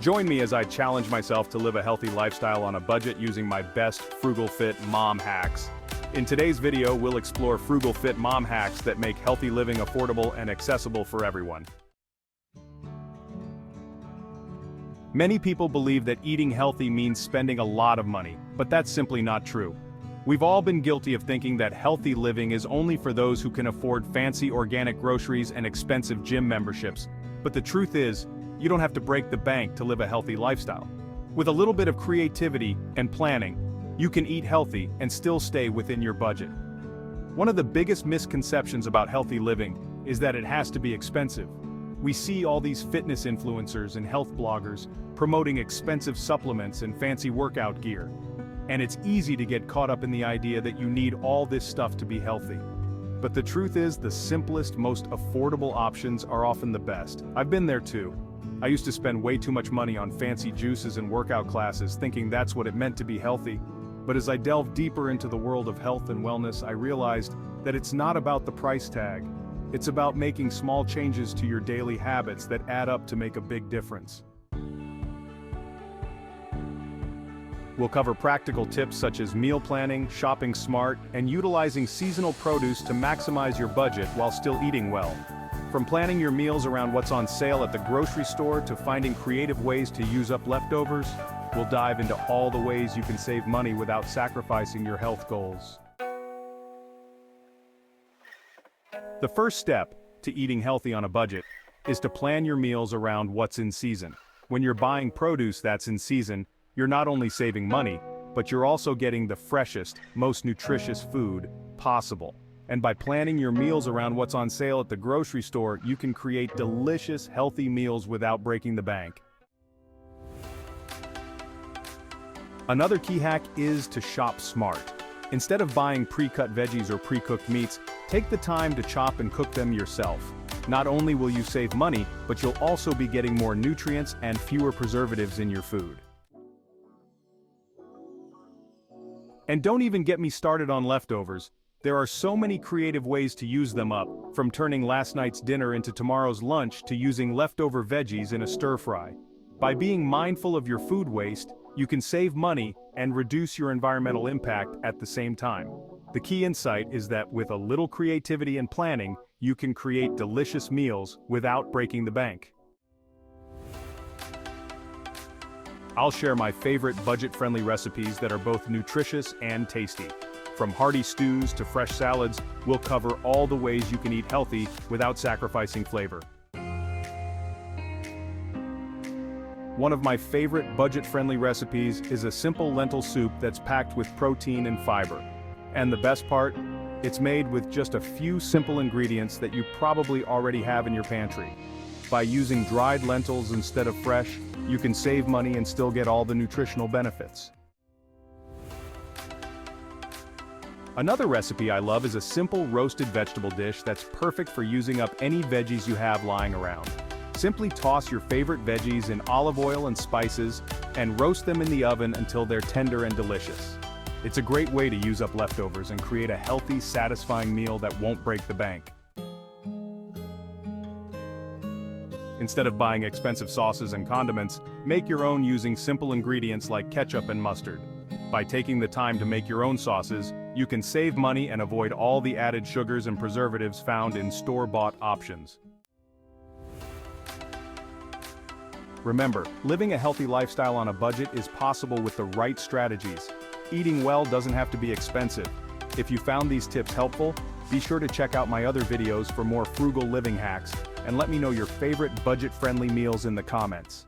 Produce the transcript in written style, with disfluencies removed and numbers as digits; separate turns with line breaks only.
Join me as I challenge myself to live a healthy lifestyle on a budget using my best Frugal Fit mom hacks. In today's video, we'll explore Frugal Fit mom hacks that make healthy living affordable and accessible for everyone. Many people believe that eating healthy means spending a lot of money, but that's simply not true. We've all been guilty of thinking that healthy living is only for those who can afford fancy organic groceries and expensive gym memberships, but the truth is, you don't have to break the bank to live a healthy lifestyle. With a little bit of creativity and planning, you can eat healthy and still stay within your budget. One of the biggest misconceptions about healthy living is that it has to be expensive. We see all these fitness influencers and health bloggers promoting expensive supplements and fancy workout gear. And it's easy to get caught up in the idea that you need all this stuff to be healthy. But the truth is, the simplest, most affordable options are often the best. I've been there too. I used to spend way too much money on fancy juices and workout classes thinking that's what it meant to be healthy. But as I delved deeper into the world of health and wellness, I realized that it's not about the price tag. It's about making small changes to your daily habits that add up to make a big difference. We'll cover practical tips such as meal planning, shopping smart, and utilizing seasonal produce to maximize your budget while still eating well. From planning your meals around what's on sale at the grocery store to finding creative ways to use up leftovers, we'll dive into all the ways you can save money without sacrificing your health goals. The first step to eating healthy on a budget is to plan your meals around what's in season. When you're buying produce that's in season, you're not only saving money, but you're also getting the freshest, most nutritious food possible. And by planning your meals around what's on sale at the grocery store, you can create delicious, healthy meals without breaking the bank. Another key hack is to shop smart. Instead of buying pre-cut veggies or pre-cooked meats, take the time to chop and cook them yourself. Not only will you save money, but you'll also be getting more nutrients and fewer preservatives in your food. And don't even get me started on leftovers. There are so many creative ways to use them up, from turning last night's dinner into tomorrow's lunch to using leftover veggies in a stir-fry. By being mindful of your food waste, you can save money and reduce your environmental impact at the same time. The key insight is that with a little creativity and planning, you can create delicious meals without breaking the bank. I'll share my favorite budget-friendly recipes that are both nutritious and tasty. From hearty stews to fresh salads, we'll cover all the ways you can eat healthy without sacrificing flavor. One of my favorite budget-friendly recipes is a simple lentil soup that's packed with protein and fiber. And the best part? It's made with just a few simple ingredients that you probably already have in your pantry. By using dried lentils instead of fresh, you can save money and still get all the nutritional benefits. Another recipe I love is a simple roasted vegetable dish that's perfect for using up any veggies you have lying around. Simply toss your favorite veggies in olive oil and spices and roast them in the oven until they're tender and delicious. It's a great way to use up leftovers and create a healthy, satisfying meal that won't break the bank. Instead of buying expensive sauces and condiments, make your own using simple ingredients like ketchup and mustard. By taking the time to make your own sauces, you can save money and avoid all the added sugars and preservatives found in store-bought options. Remember, living a healthy lifestyle on a budget is possible with the right strategies. Eating well doesn't have to be expensive. If you found these tips helpful, be sure to check out my other videos for more frugal living hacks, and let me know your favorite budget-friendly meals in the comments.